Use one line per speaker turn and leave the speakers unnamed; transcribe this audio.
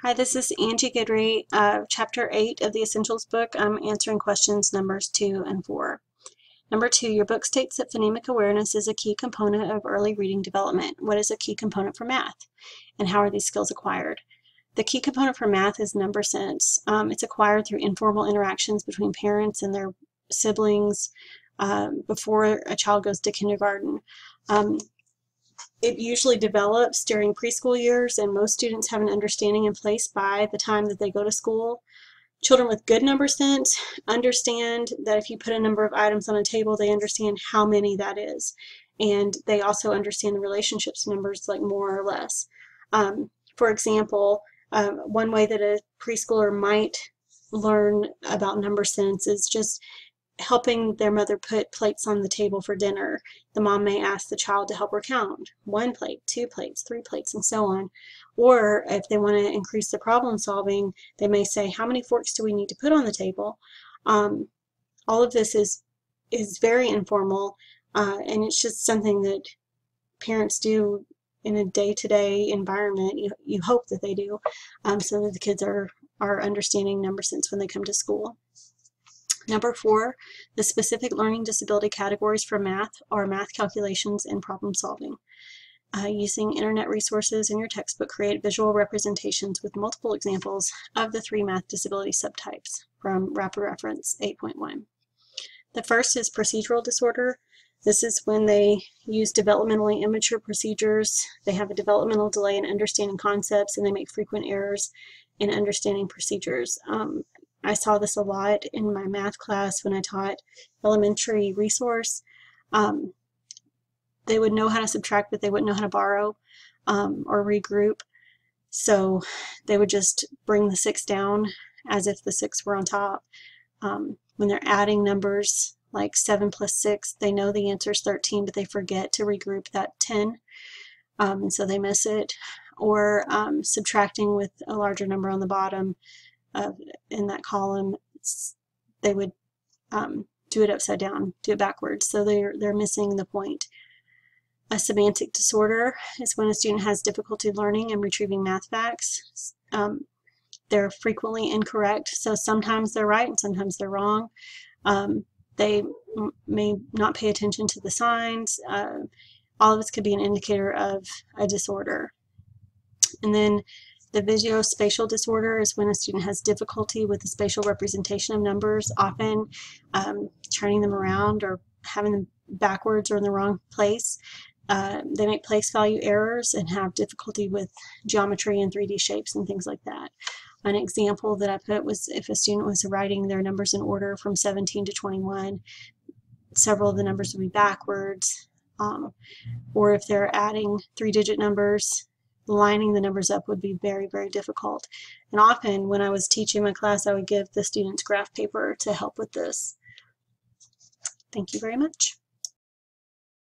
Hi, this is Angie Goodry, Chapter 8 of the Essentials book. I'm answering questions numbers 2 and 4. Number 2, your book states that phonemic awareness is a key component of early reading development. What is a key component for math? And how are these skills acquired? The key component for math is number sense. It's acquired through informal interactions between parents and their siblings before a child goes to kindergarten. It usually develops during preschool years, and most students have an understanding in place by the time that they go to school. Children with good number sense understand that if you put a number of items on a table, they understand how many that is. And they also understand the relationships to numbers, like more or less. For example, one way that a preschooler might learn about number sense is just helping their mother put plates on the table for dinner. The mom may ask the child to help her count 1 plate, 2 plates, 3 plates, and so on. Or if they want to increase the problem solving, they may say, how many forks do we need to put on the table? All of this is very informal, and it's just something that parents do in a day-to-day environment. You hope that they do, so that the kids are understanding number sense when they come to school. Number 4, the specific learning disability categories for math are math calculations and problem solving. Using internet resources in your textbook, create visual representations with multiple examples of the 3 math disability subtypes from Rapid Reference 8.1. The first is procedural disorder. This is when they use developmentally immature procedures. They have a developmental delay in understanding concepts, and they make frequent errors in understanding procedures. I saw this a lot in my math class when I taught elementary resource. They would know how to subtract, but they wouldn't know how to borrow or regroup. So they would just bring the 6 down as if the 6 were on top. When they're adding numbers like 7 plus 6, they know the answer is 13, but they forget to regroup that 10, and so they miss it. Or subtracting with a larger number on the bottom in that column, they would do it upside down, do it backwards, so they're missing the point. A semantic disorder is when a student has difficulty learning and retrieving math facts. They're frequently incorrect, so sometimes they're right and sometimes they're wrong. They may not pay attention to the signs. All of this could be an indicator of a disorder. And then the visuospatial disorder is when a student has difficulty with the spatial representation of numbers, often turning them around or having them backwards or in the wrong place. They make place value errors and have difficulty with geometry and 3D shapes and things like that. An example that I put was if a student was writing their numbers in order from 17 to 21, several of the numbers would be backwards. Or if they're adding 3-digit numbers, lining the numbers up would be very, very difficult. And often when I was teaching my class, I would give the students graph paper to help with this. Thank you very much.